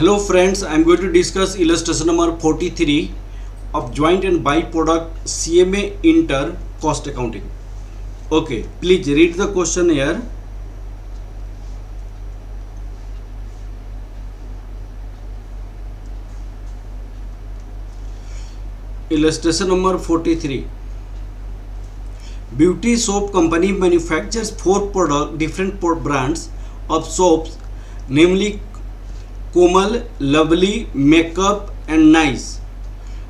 Hello friends, I am going to discuss illustration number 43 of joint and byproduct CMA inter cost accounting. Okay, please read the question here. Illustration number 43. Beauty soap company manufactures four different brands of soaps, namely Komal, Lovely, Makeup and Nice.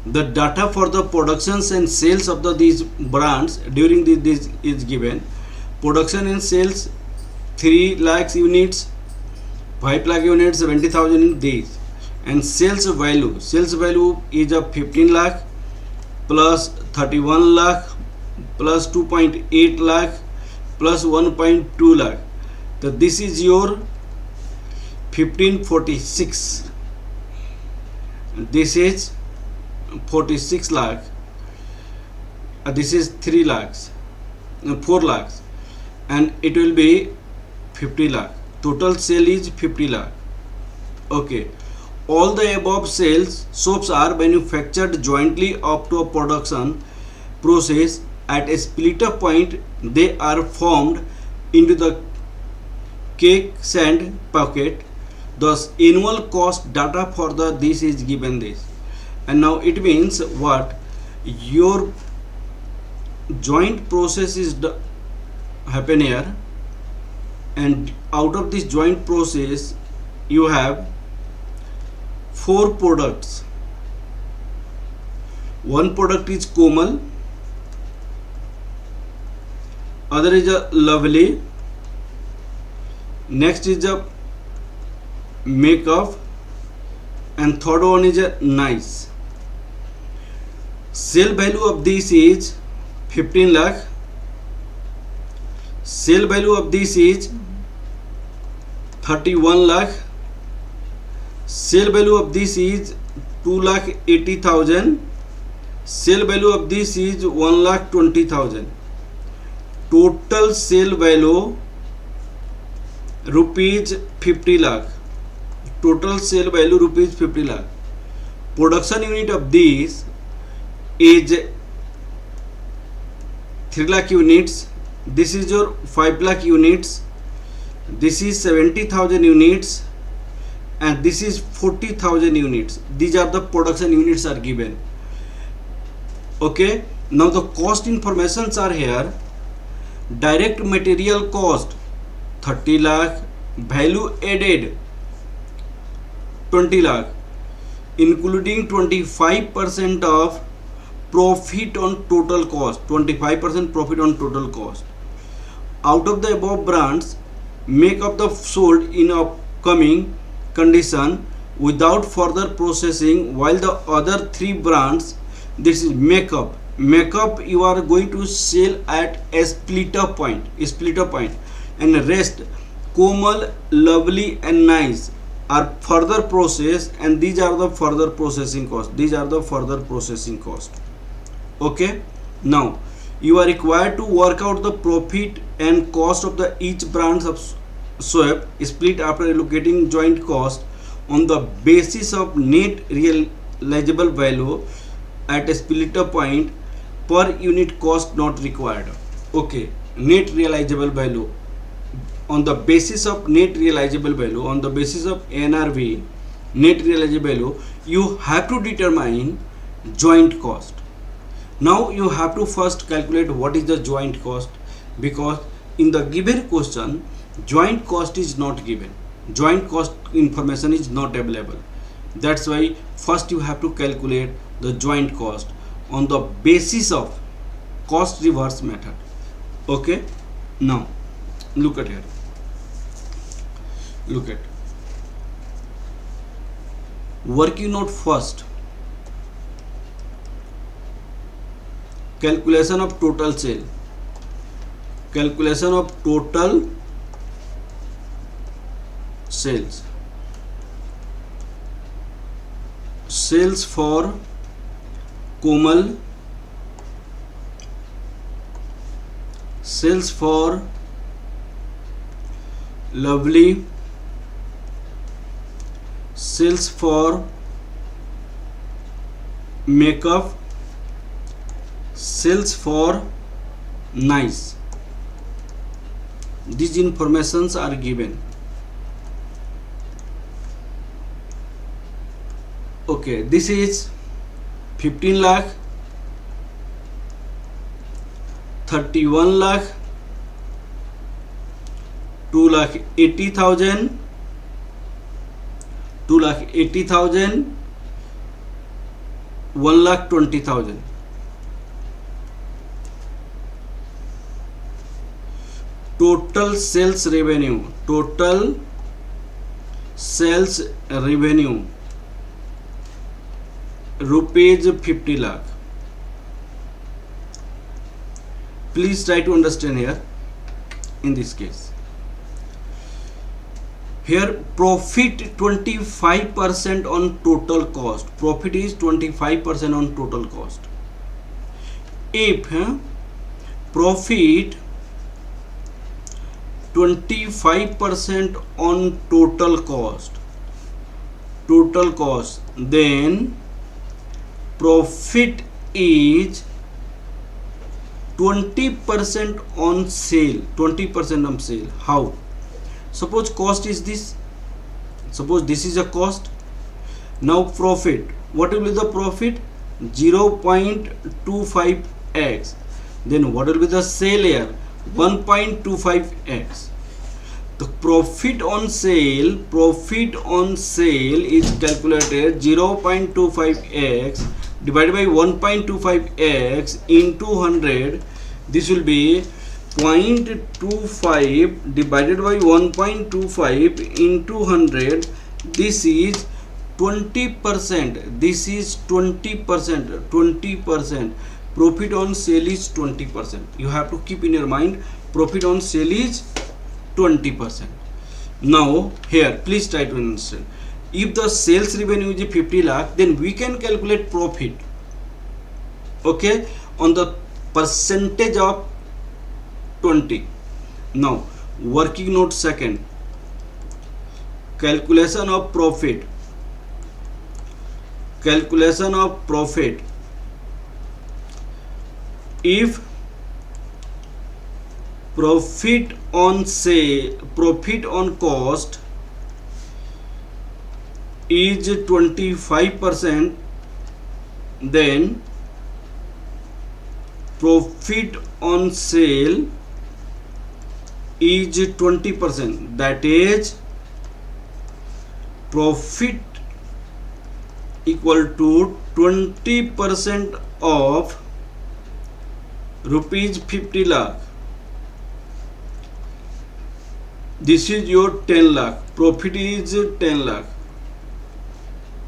The data for the productions and sales of these brands during this is given. Production and sales 3 lakhs units, 5 lakh units, 70,000 days, and sales value is of 15 lakh plus 31 lakh plus 2.8 lakh plus 1.2 lakh. So this is your 1546. This is 46 lakh. This is 3 lakhs, 4 lakhs, and it will be 50 lakh. Total sale is 50 lakh. Okay. All the above sales soaps are manufactured jointly up to a production process. At a splitter point, they are formed into the cake sand packet. Thus, annual cost data for this is given this. And now it means what? Your joint process is happen here, and out of this joint process you have 4 products. One product is Komal, other is a Lovely, next is a Makeup, and third one is a Nice. Sale value of this is 15 lakh. Sale value of this is 31 lakh. Sale value of this is 2,80,000. Sale value of this is 1,20,000. Total sale value rupees 50 lakh. Total sale value rupees 50 lakh. Production unit of this is 3 lakh units. This is your 5 lakh units. This is 70,000 units, and this is 40,000 units. These are the production units are given. Okay, now the cost informations are here. Direct material cost 30 lakh, value added 20 lakh, including 25% of profit on total cost. 25% profit on total cost. Out of the above brands, Makeup the sold in upcoming condition without further processing, while the other 3 brands, this is Makeup you are going to sell at a splitter point, and rest Komal, Lovely and Nice are further processed, and these are the further processing cost. Okay, now you are required to work out the profit and cost of the each brands of soap split after allocating joint cost on the basis of net realizable value at a splitter point per unit cost not required. Okay, net realizable value on the basis of net realizable value, on the basis of NRV, net realizable value, you have to determine joint cost. Now you have to first calculate what is the joint cost, because in the given question joint cost is not given, joint cost information is not available. That's why first you have to calculate the joint cost on the basis of cost reverse method. Okay, now look at here. Look at working note first. Calculation of total sale. Calculation of total sales. Sales for Komal, sales for Lovely, sales for makeup, sales for nice. These informations are given. Okay, this is 15 lakh, 31 lakh, 2,80,000, 2,80,000, 1,20,000. Total sales revenue, total sales revenue rupees 50 lakh. Please try to understand here. In this case, here profit 25% on total cost. Profit is 25% on total cost. If profit 25% on total cost, then profit is 20% on sale. 20% on sale. How? Suppose cost is this. Suppose this is a cost. Now profit. What will be the profit? 0.25x. Then what will be the sale here? 1.25x. The profit on sale is calculated 0.25x divided by 1.25x into 100. This will be 0.25 divided by 1.25 into 100. This is 20%. This is 20%. 20%. Profit on sale is 20%. You have to keep in your mind, profit on sale is 20%. Now here please try to understand. If the sales revenue is 50 lakh, then we can calculate profit, okay, on the percentage of 20. Now working note second, calculation of profit. If profit on cost is 25%, then profit on sale is 20%. That is profit equal to 20% of rupees 50 lakh. This is your 10 lakh. Profit is 10 lakh.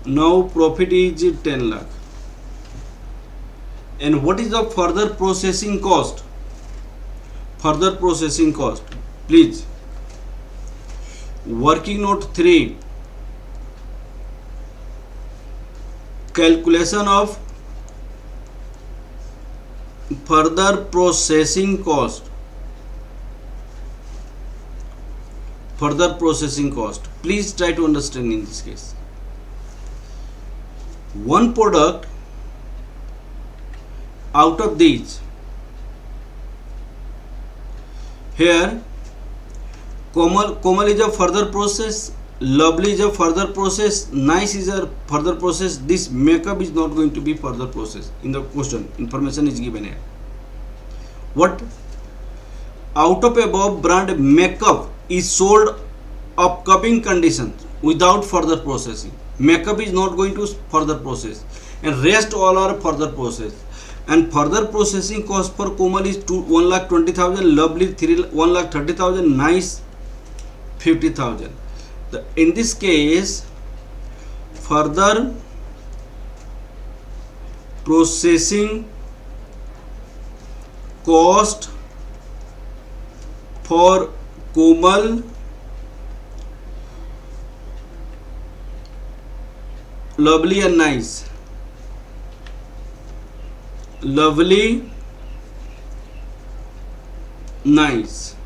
Now profit is 10 lakh. And what is the further processing cost? Please. Working note 3. Calculation of further processing cost. Please try to understand in this case. One product out of these, here Komal is a further process, Lovely is a further process, Nice is a further process. This makeup is not going to be further process. In the question, information is given here. What? Out of above brand makeup is sold upcoming conditions without further processing. Makeup is not going to further process, and rest all are further process. And further processing cost for Komal is 1,20,000, Lovely 1,30,000, Nice 50,000. In this case, further processing cost for Komal, Lovely and Nice. Lovely, Nice.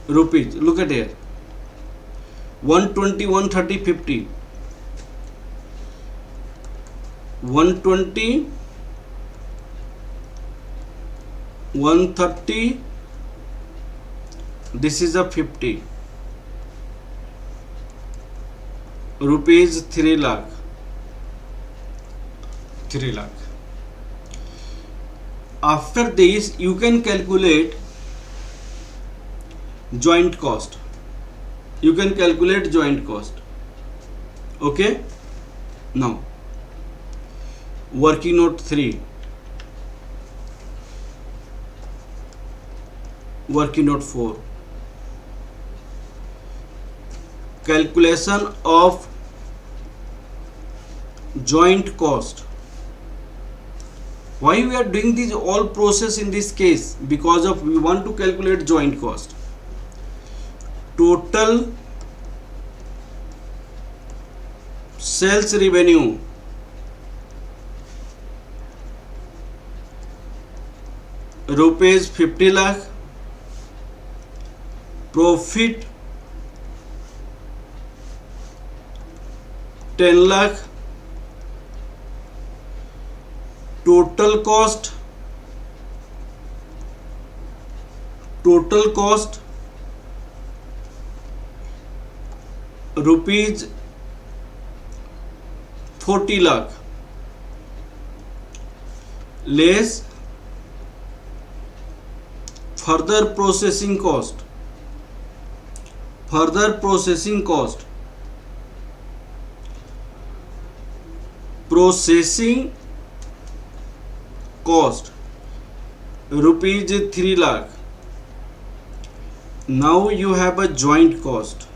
rupees. Look at here, 120, 130, 50, 120, 130, this is a 50 rupees, 3 lakh, 3 lakh. After this you can calculate joint cost. You can calculate joint cost. Okay, now working note 3, working note 4, calculation of joint cost. Why we are doing this all process in this case? Because of we want to calculate joint cost. Total sales revenue rupees 50 lakh, profit 10 lakh, total cost rupees 40 lakh, less further processing cost, processing cost rupees 3 lakh. Now you have a joint cost.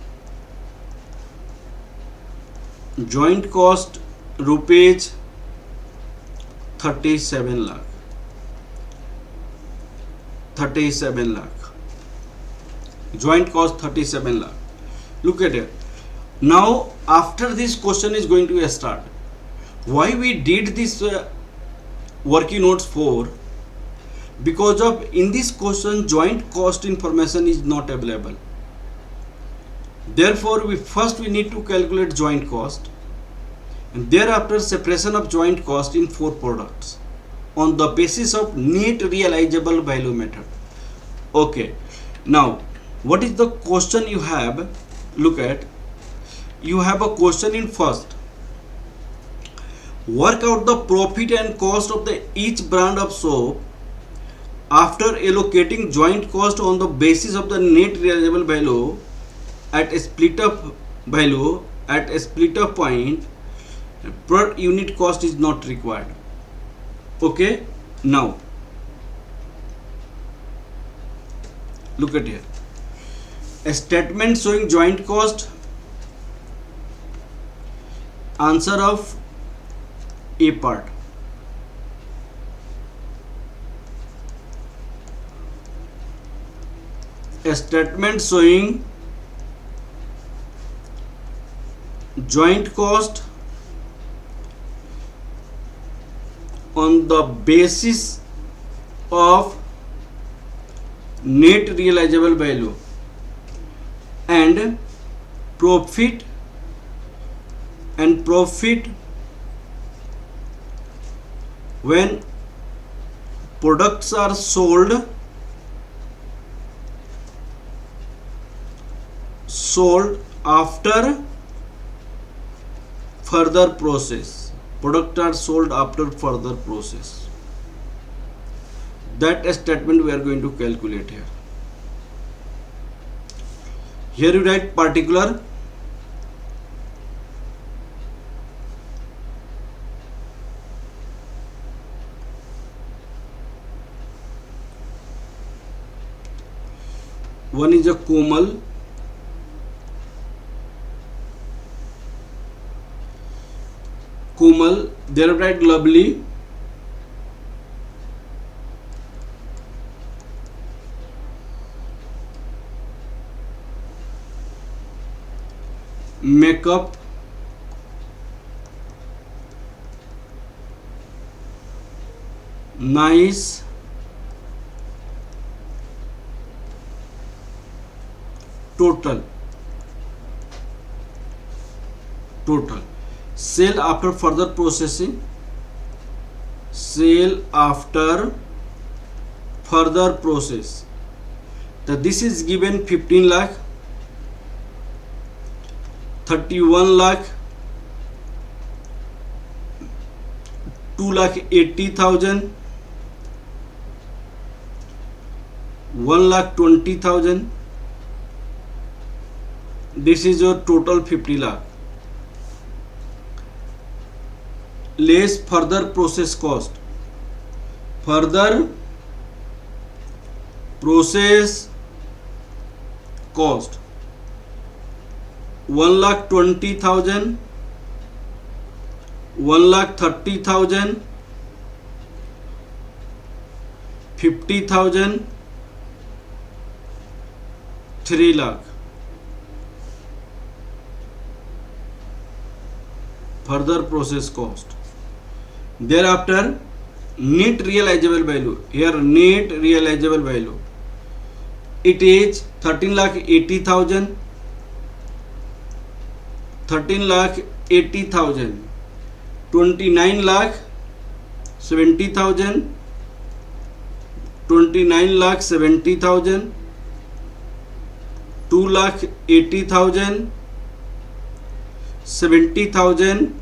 Joint cost rupees 37 lakh. 37 lakh. Joint cost 37 lakh. Look at it. Now after this question is going to start. Why we did this working notes 4? Because of in this question joint cost information is not available. Therefore we need to calculate joint cost, and thereafter separation of joint cost in 4 products on the basis of net realizable value method. Okay, now what is the question you have? Look at, you have a question in first. Work out the profit and cost of the each brand of soap after allocating joint cost on the basis of the net realizable value at a split up value at a split up point. Per unit cost is not required. Okay, now look at here, a statement showing joint cost. Answer of A part. A statement showing joint cost on the basis of net realizable value and profit when products are sold after further process. Products are sold after further process. That statement we are going to calculate here. Here you write particular one is a Komal, there write Lovely, Makeup, Nice, total sale after further processing, sale after further process. So this is given 15 lakh, 31 lakh, 2,80,000, 1,20,000. This is your total 50 lakh. Less further process cost. Further process cost 1,20,000, 1,30,000, 50,000, 3 lakh. Further process cost. Thereafter, net realizable value. Here net realizable value. It is 13,80,000, 13,80,000, 29,70,000, 29,70,000, 2,80,000, 70,000,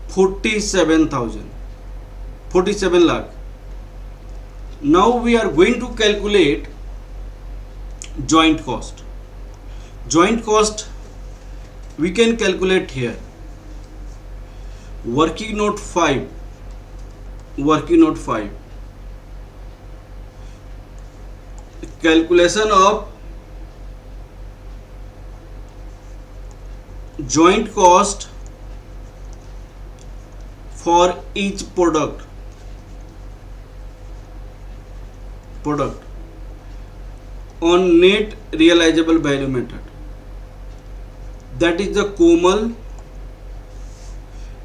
47,000, 47 lakh. Now we are going to calculate joint cost. Joint cost we can calculate here. Working note 5. Working note 5. Calculation of joint cost for each product on net realizable value method. That is the Komal,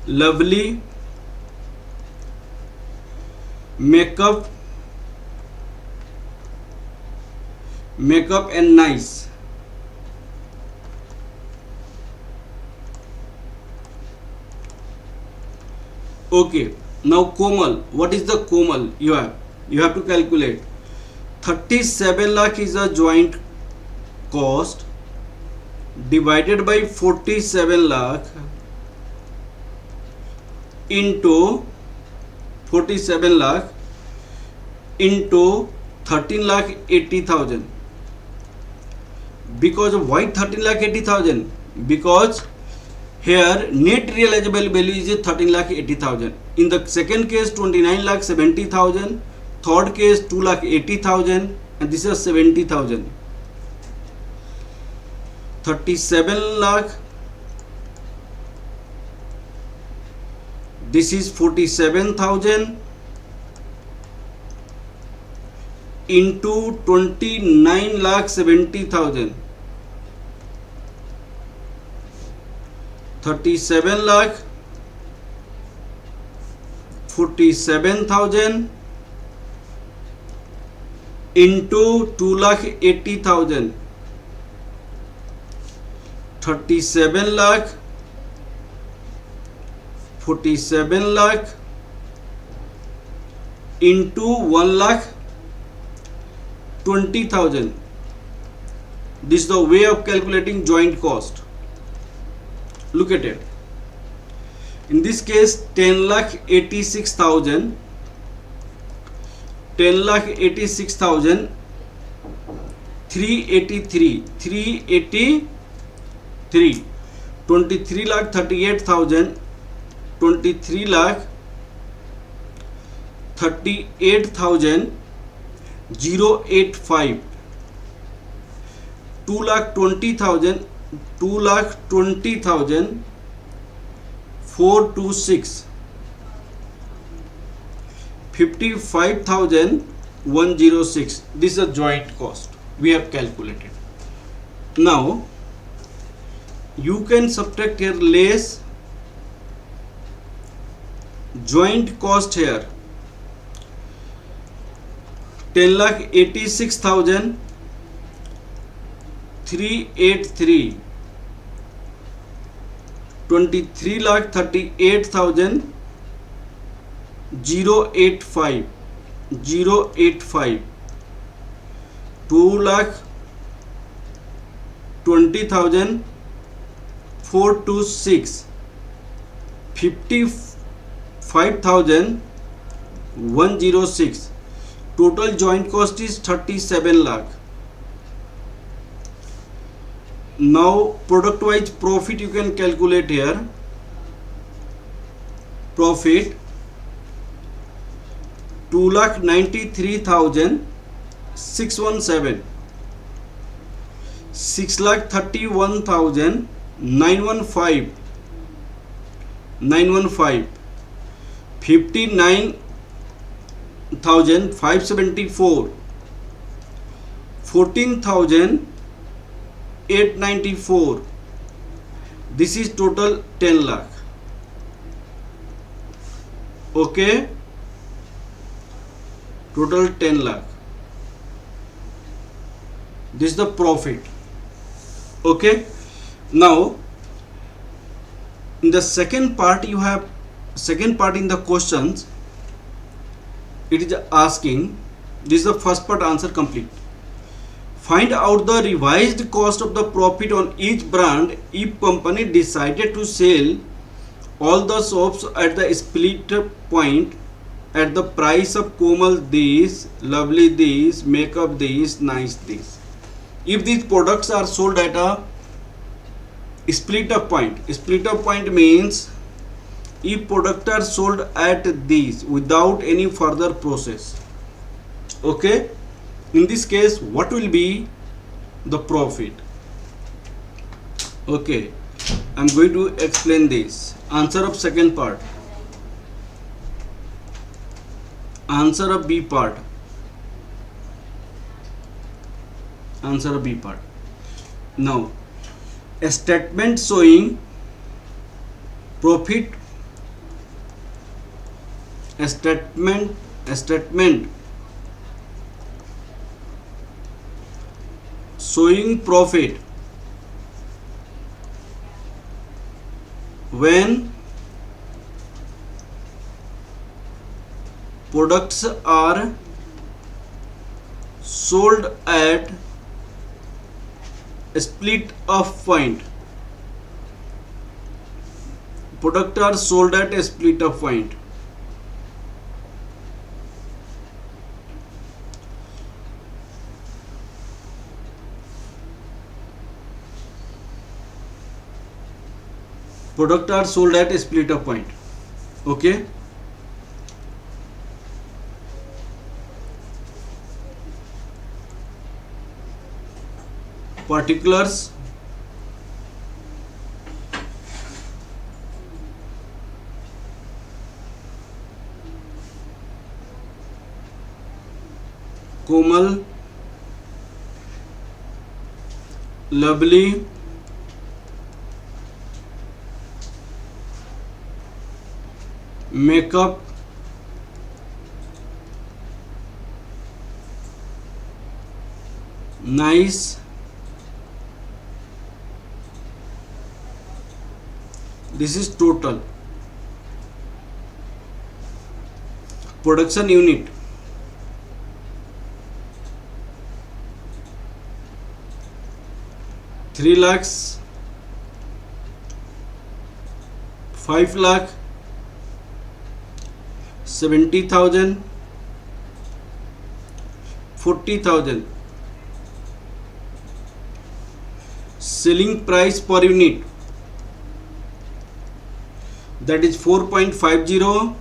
Lovely, Makeup and Nice. Okay, now Komal. What is the Komal? You have to calculate. 37 lakh is a joint cost divided by 47 lakh into 47 lakh into 13 lakh 80,000. Because why 13 lakh 80,000? Because here net realizable value is 13 lakh 80,000. In the second case 29 lakh 70,000, third case 2 lakh 80,000, and this is 70,000. 37 lakh, this is 47,000 into 29 lakh 70,000. 37 lakh 47,000 into 2,80,000. 37 lakh 47 lakh into 1,20,000. This is the way of calculating joint cost. Look at it. In this case 10,86,000, 10,86,000, 383, 23 lakh 38,000, 23 lakh 38,000, 085, 2 lakh 20,000, 2 lakh 20,000, 426, 55,106. This is a joint cost we have calculated. Now you can subtract here less joint cost here. 10,86,000 383, 23,38,085, 2,20,426, 55,106. Total joint cost is 37 lakh. Now product wise profit you can calculate here. Profit 2,93,617, 6,31,915, 59,574, 14,894. This is total 10 lakh. Okay, total 10 lakh. This is the profit. Okay, now in the second part you have second part in the questions. It is asking, this is the first part answer complete. Find out the revised cost of the profit on each brand if company decided to sell all the soaps at the split point at the price of Komal this, Lovely this, Makeup this, Nice this. If these products are sold at a split up point means if products are sold at these without any further process. Okay, in this case what will be the profit? Okay, I'm going to explain this. Answer of second part, answer of B part, answer of B part. Now a statement showing profit, a statement showing profit when products are sold at a split of point. Products are sold at a split of point. Products are sold at a split of point. Okay. Particulars. Komal, Lovely, Makeup, Nice, this is total. Production unit, three lakhs, 5 lakh, 70,000, 40,000. Selling price per unit, that is 4.50,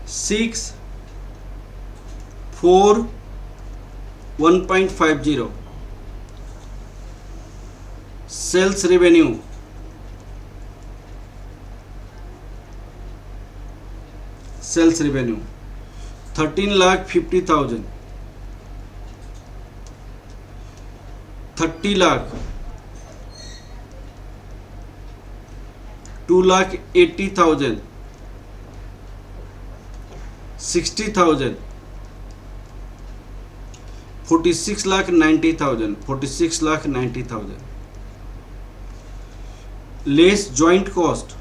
6, 4, 1.50. Sales revenue, sales revenue 13,50,000, 30 lakh, 2,80,000, 60,000, 46,90,000. 46,90,000. Less joint cost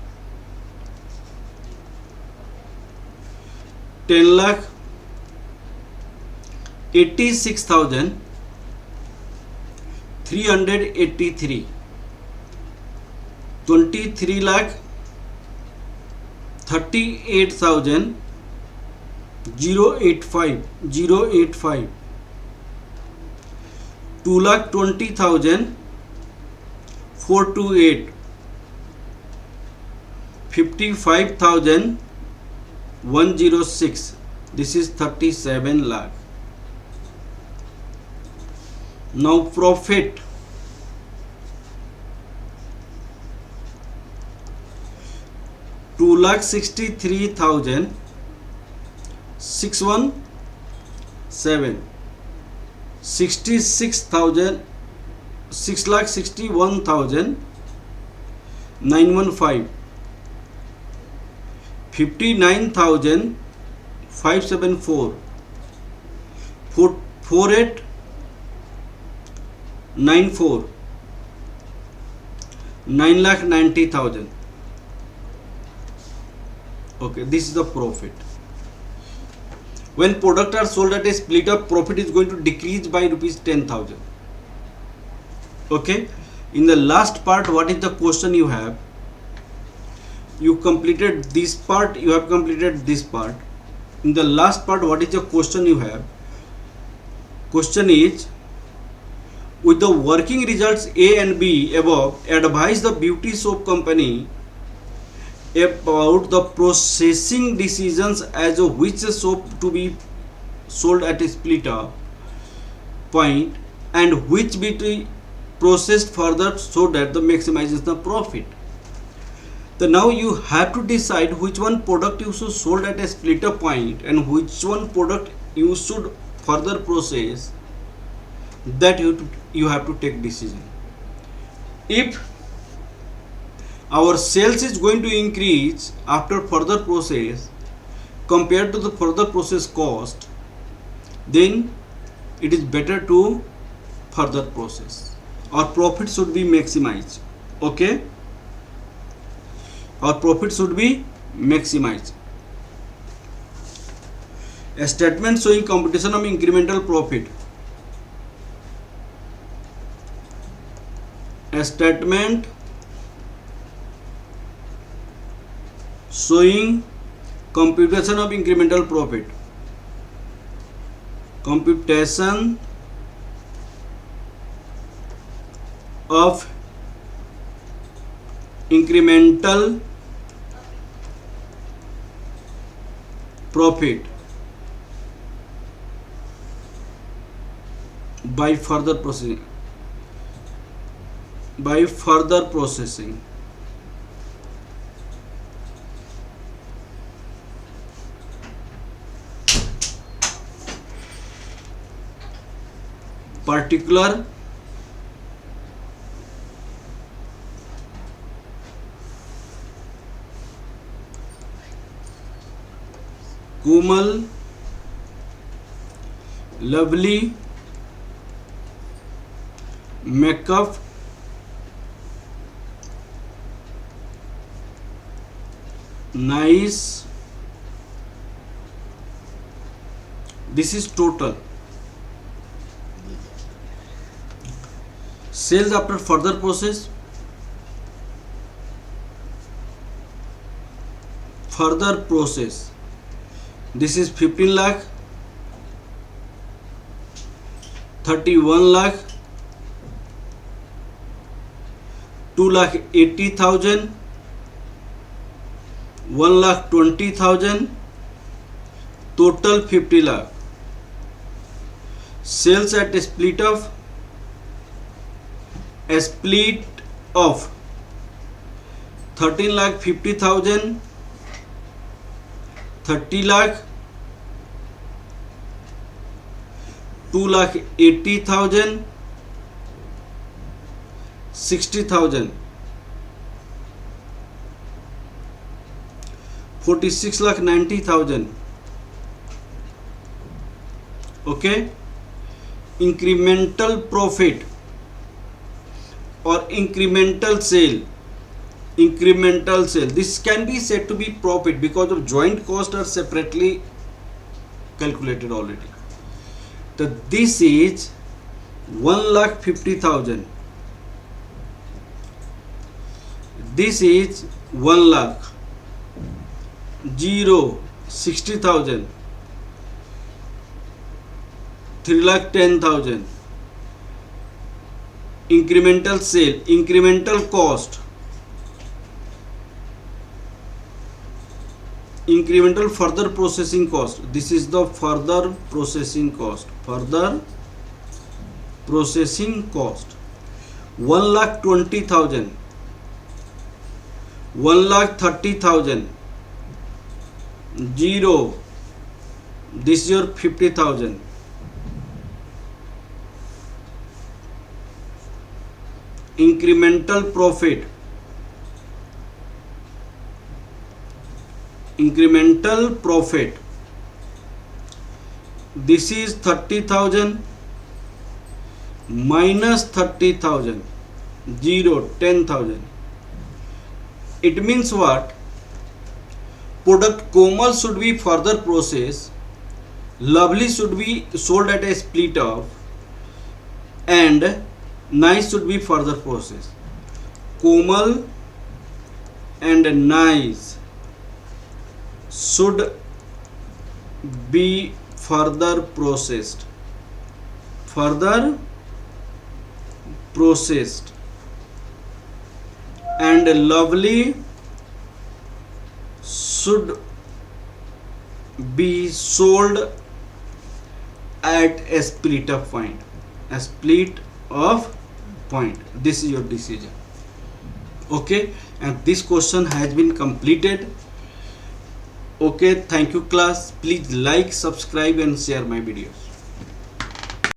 10,86,383. 23,38,085. 2,20,428. 55,106. This is 37 lakh. Now profit. $2,63,617. 6,61,915. 59,574. 4894. 9,90,000. Okay, this is the profit. When products are sold at a split up, profit is going to decrease by rupees 10,000. Okay, in the last part, what is the question you have? You completed this part, you have completed this part. In the last part, what is the question you have? Question is, with the working results A and B above, advise the beauty soap company about the processing decisions as to which soap to be sold at a splitter point and which be processed further so that the maximizes the profit. So now you have to decide which one product you should sold at a splitter point and which one product you should further process. That you have to take decision. If our sales is going to increase after further process compared to the further process cost, then it is better to further process. Our profit should be maximized. Okay, our profit should be maximized. A statement showing computation of incremental profit. A statement showing computation of incremental profit. Computation of incremental profit by further processing. Particular Komal, lovely, makeup, nice. This is total. Sales after further process. Further process. This is 15 lakh, 31 lakh, 2,80,000, 1,20,000, total 50 lakh. Sales at a split of 13,50,000, 30 lakh, 2,80,000, 60,000, 46,90,000. Okay, incremental profit or incremental sale, this can be said to be profit because of joint costs are separately calculated already. So this is 1,50,000, this is 1 lakh, 0, 60,000, 3,10,000. Incremental sale, incremental cost, incremental further processing cost. This is the further processing cost. 1,20,000, 1,30,000, 0. This is your 50,000. Incremental profit, this is 30,000 minus 30,000, 0, 10,000. It means what? Product Komal should be further processed, Lovely should be sold at a split off, and Nice should be further processed. Komal and Nice should be further processed, and Lovely should be sold at a split of point, This is your decision. Okay, and this question has been completed. Okay, thank you class. Please like, subscribe and share my videos.